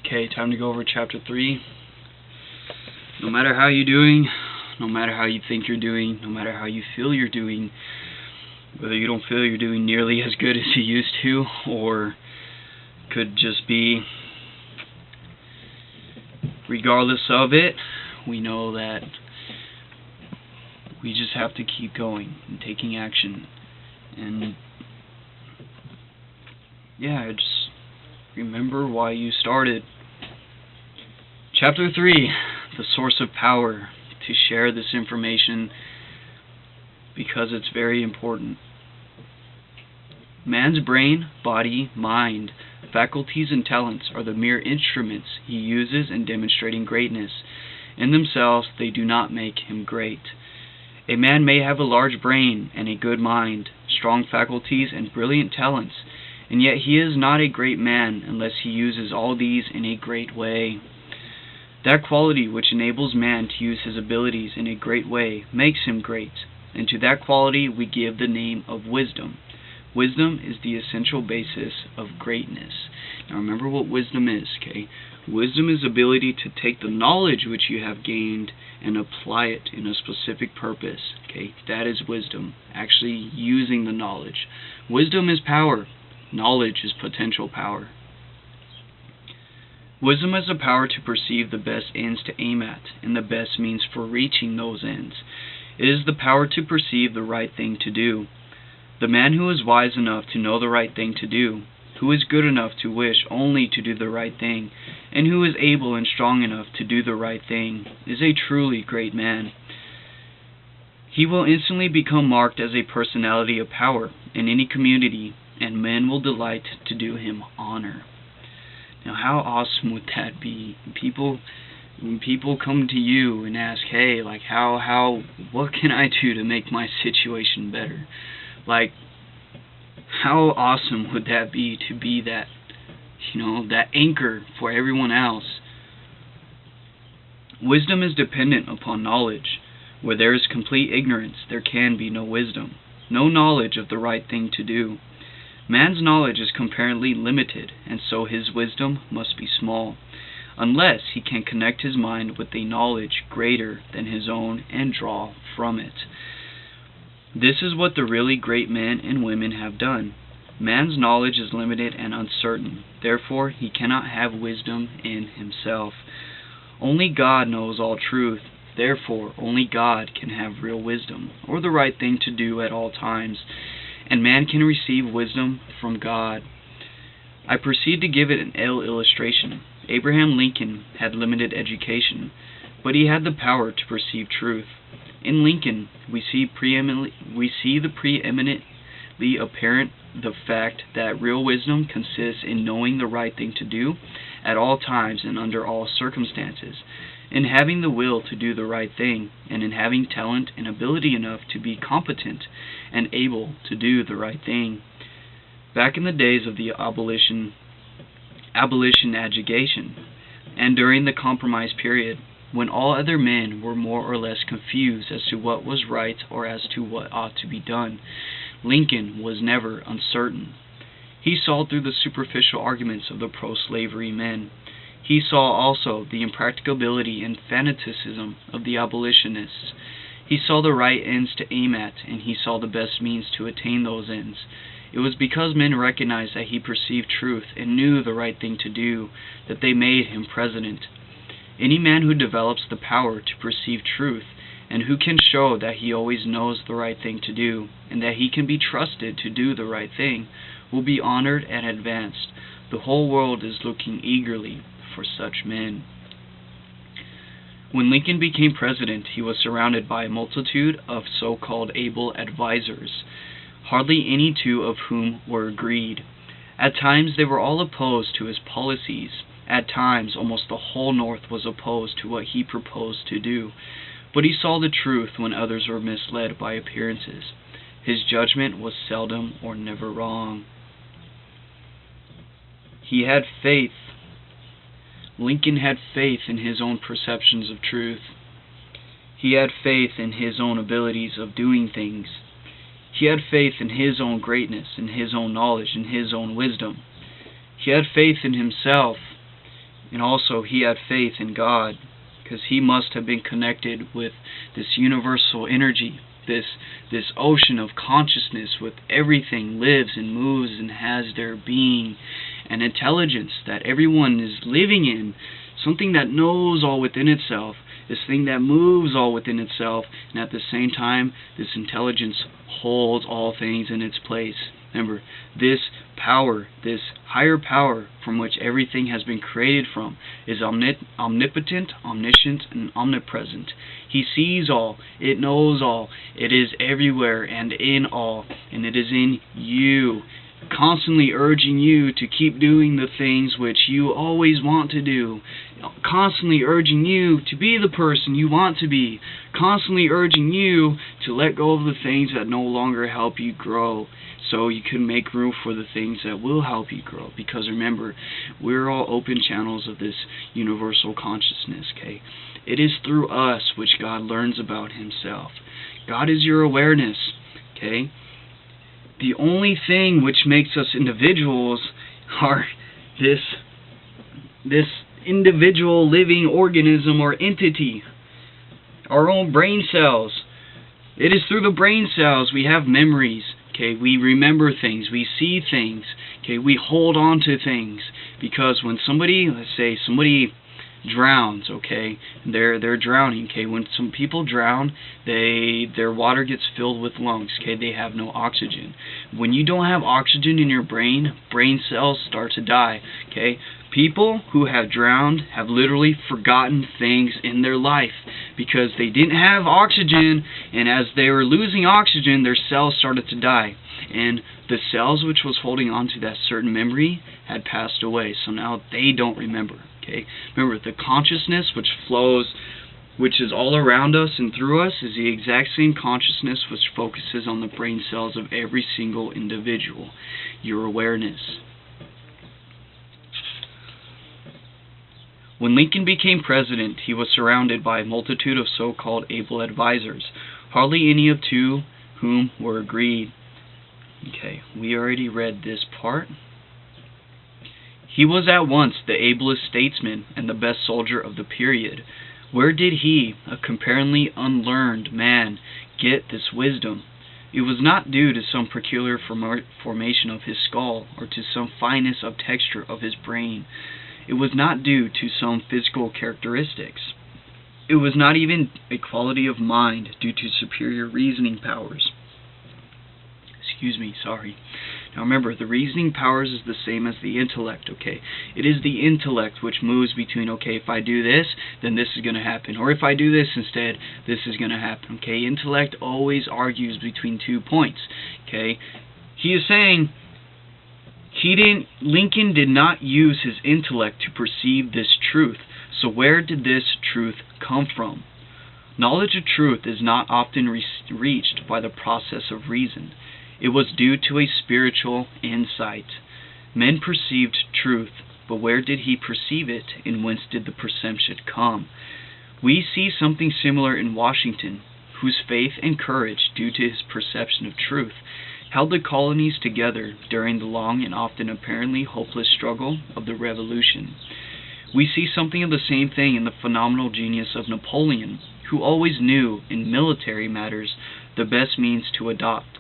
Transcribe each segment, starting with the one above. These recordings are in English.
Okay, time to go over chapter 3. No matter how you're doing, no matter how you think you're doing, no matter how you feel you're doing, whether you don't feel you're doing nearly as good as you used to, or could just be, regardless of it, we know that we just have to keep going and taking action. And yeah, just remember why you started. Chapter 3, the source of power, to share this information because it's very important. Man's brain, body, mind, faculties, and talents are the mere instruments he uses in demonstrating greatness. In themselves, they do not make him great. A man may have a large brain and a good mind, strong faculties, and brilliant talents, and yet he is not a great man unless he uses all these in a great way. That quality which enables man to use his abilities in a great way makes him great, and to that quality we give the name of wisdom. Wisdom is the essential basis of greatness. Now remember what wisdom is, okay? Wisdom is the ability to take the knowledge which you have gained and apply it in a specific purpose, okay? That is wisdom, actually using the knowledge. Wisdom is power. Knowledge is potential power. Wisdom has the power to perceive the best ends to aim at and the best means for reaching those ends. It is the power to perceive the right thing to do. The man who is wise enough to know the right thing to do, who is good enough to wish only to do the right thing, and who is able and strong enough to do the right thing, is a truly great man. He will instantly become marked as a personality of power in any community, and men will delight to do him honor. Now, how awesome would that be? When people come to you and ask, hey, like, what can I do to make my situation better? Like, how awesome would that be to be that, that anchor for everyone else? Wisdom is dependent upon knowledge. Where there is complete ignorance, there can be no wisdom, no knowledge of the right thing to do. Man's knowledge is comparatively limited, and so his wisdom must be small, unless he can connect his mind with a knowledge greater than his own and draw from it. This is what the really great men and women have done. Man's knowledge is limited and uncertain, therefore he cannot have wisdom in himself. Only God knows all truth, therefore only God can have real wisdom, or the right thing to do at all times, and man can receive wisdom from God. I proceed to give it an illustration. Abraham Lincoln had limited education, but he had the power to perceive truth. In Lincoln, we see the preeminently apparent the fact that real wisdom consists in knowing the right thing to do at all times and under all circumstances, in having the will to do the right thing, and in having talent and ability enough to be competent and able to do the right thing. Back in the days of the abolition agitation, and during the compromise period, when all other men were more or less confused as to what was right or as to what ought to be done, Lincoln was never uncertain. He saw through the superficial arguments of the pro-slavery men. He saw also the impracticability and fanaticism of the abolitionists. He saw the right ends to aim at, and he saw the best means to attain those ends. It was because men recognized that he perceived truth and knew the right thing to do that they made him president. Any man who develops the power to perceive truth, and who can show that he always knows the right thing to do, and that he can be trusted to do the right thing, will be honored and advanced. The whole world is looking eagerly for such men. When Lincoln became president, he was surrounded by a multitude of so-called able advisors, hardly any two of whom were agreed. At times they were all opposed to his policies. At times almost the whole North was opposed to what he proposed to do. But he saw the truth when others were misled by appearances. His judgment was seldom or never wrong. He had faith. Lincoln had faith in his own perceptions of truth. He had faith in his own abilities of doing things. He had faith in his own greatness, in his own knowledge, in his own wisdom. He had faith in himself, And also he had faith in God, because he must have been connected with this universal energy, this ocean of consciousness with everything lives and moves and has their being and intelligence that everyone is living in, something that knows all within itself, this thing that moves all within itself, and at the same time this intelligence holds all things in its place. Remember, this power, this higher power from which everything has been created from, is omnipotent, omniscient, and omnipresent. He sees all, it knows all, it is everywhere and in all, and it is in you, constantly urging you to keep doing the things which you always want to do, constantly urging you to be the person you want to be, constantly urging you to let go of the things that no longer help you grow, so you can make room for the things that will help you grow. Because remember, we're all open channels of this universal consciousness, okay? It is through us which God learns about himself. God is your awareness, okay? The only thing which makes us individuals are this individual living organism or entity, our own brain cells. It is through the brain cells we have memories, okay? We remember things, we see things, okay? We hold on to things, because when somebody, let's say somebody drowns, okay, they're drowning, okay, when some people drown, their water gets filled with lungs, okay, they have no oxygen. When you don't have oxygen in your brain cells start to die, okay. People who have drowned have literally forgotten things in their life because they didn't have oxygen, and as they were losing oxygen, their cells started to die, and the cells which was holding on to that certain memory had passed away, so now they don't remember. Okay, remember, the consciousness which flows, which is all around us and through us, is the exact same consciousness which focuses on the brain cells of every single individual. Your awareness. When Lincoln became president, he was surrounded by a multitude of so-called able advisors, hardly any of two whom were agreed. Okay, we already read this part. He was at once the ablest statesman and the best soldier of the period. Where did he, a comparatively unlearned man, get this wisdom? It was not due to some peculiar formation of his skull or to some fineness of texture of his brain. It was not due to some physical characteristics. It was not even a quality of mind due to superior reasoning powers. Now remember, the reasoning powers is the same as the intellect, okay? It is the intellect which moves between, okay, if I do this, then this is going to happen. Or if I do this instead, this is going to happen, okay? Intellect always argues between 2 points, okay? He is saying Lincoln did not use his intellect to perceive this truth. So where did this truth come from? Knowledge of truth is not often reached by the process of reason. It was due to a spiritual insight. Men perceived truth, but where did he perceive it, and whence did the perception come? We see something similar in Washington, whose faith and courage, due to his perception of truth, held the colonies together during the long and often apparently hopeless struggle of the Revolution. We see something of the same thing in the phenomenal genius of Napoleon, who always knew, in military matters, the best means to adopt.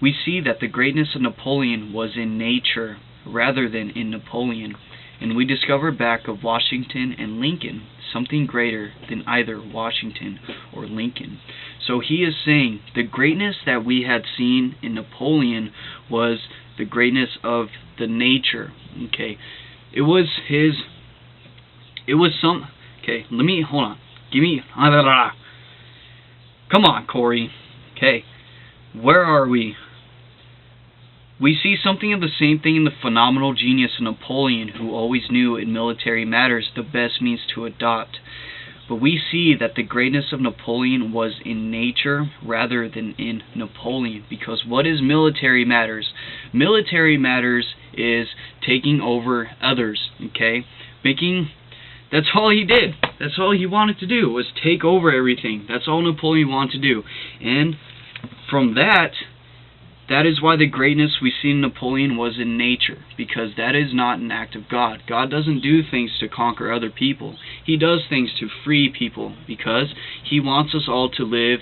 We see that the greatness of Napoleon was in nature rather than in Napoleon, and we discover back of Washington and Lincoln something greater than either Washington or Lincoln. So he is saying the greatness that we had seen in Napoleon was the greatness of the nature. Okay, okay, hold on. Come on, Corey. Okay, where are we? We see something of the same thing in the phenomenal genius of Napoleon, who always knew in military matters the best means to adopt. But we see that the greatness of Napoleon was in nature rather than in Napoleon. Because what is military matters? Military matters is taking over others, okay? That's all he did. That's all he wanted to do, was take over everything. That's all Napoleon wanted to do. And from that, That is why the greatness we see in Napoleon was in nature, because that is not an act of God. God doesn't do things to conquer other people. He does things to free people, because He wants us all to live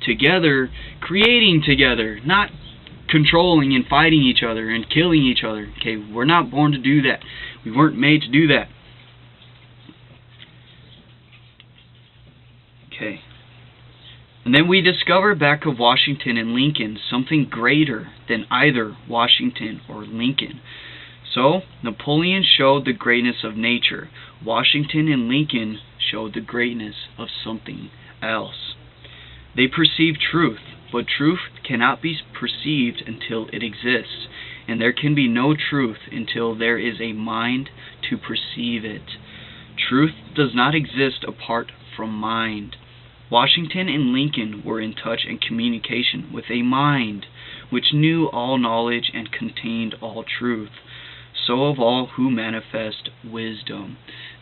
together, creating together, not controlling and fighting each other and killing each other. Okay, we're not born to do that. We weren't made to do that. Okay. And then we discover back of Washington and Lincoln something greater than either Washington or Lincoln. So, Napoleon showed the greatness of nature. Washington and Lincoln showed the greatness of something else. They perceived truth, but truth cannot be perceived until it exists. And there can be no truth until there is a mind to perceive it. Truth does not exist apart from mind. Washington and Lincoln were in touch and communication with a mind which knew all knowledge and contained all truth. So of all who manifest wisdom.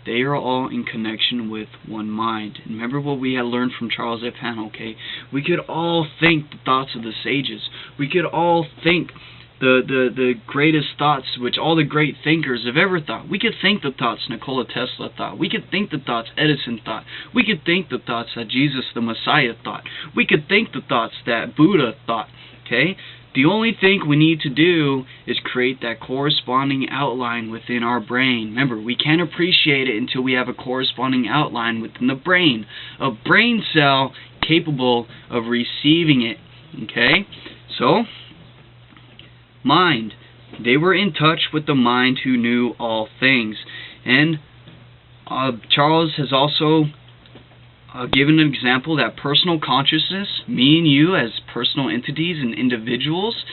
They are all in connection with one mind. And remember what we had learned from Charles F. Hannah, okay? We could all think the thoughts of the sages. We could all think the greatest thoughts which all the great thinkers have ever thought. We could think the thoughts Nikola Tesla thought. We could think the thoughts Edison thought. We could think the thoughts that Jesus the Messiah thought. We could think the thoughts that Buddha thought. Okay? The only thing we need to do is create that corresponding outline within our brain. Remember, we can't appreciate it until we have a corresponding outline within the brain. A brain cell capable of receiving it. Okay? So, mind. They were in touch with the mind who knew all things. And Charles has also given an example that personal consciousness, me and you as personal entities and individuals,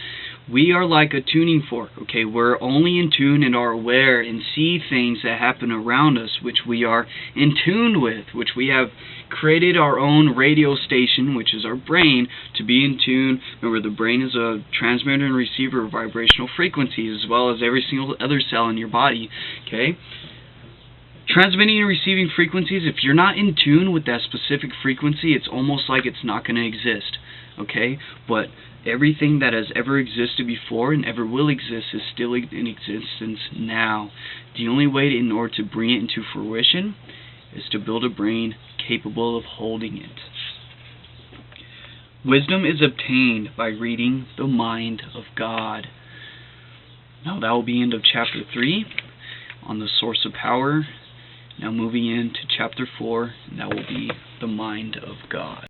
we are like a tuning fork. Okay, we're only in tune and are aware and see things that happen around us which we are in tune with, which we have created our own radio station, which is our brain, to be in tune. Remember, the brain is a transmitter and receiver of vibrational frequencies, as well as every single other cell in your body. Okay, transmitting and receiving frequencies, if you're not in tune with that specific frequency, it's almost like it's not going to exist. Okay, but everything that has ever existed before and ever will exist is still in existence now. The only way in order to bring it into fruition is to build a brain capable of holding it. Wisdom is obtained by reading the mind of God. Now that will be end of chapter 3 on the source of power. Now moving into chapter 4, and that will be the mind of God.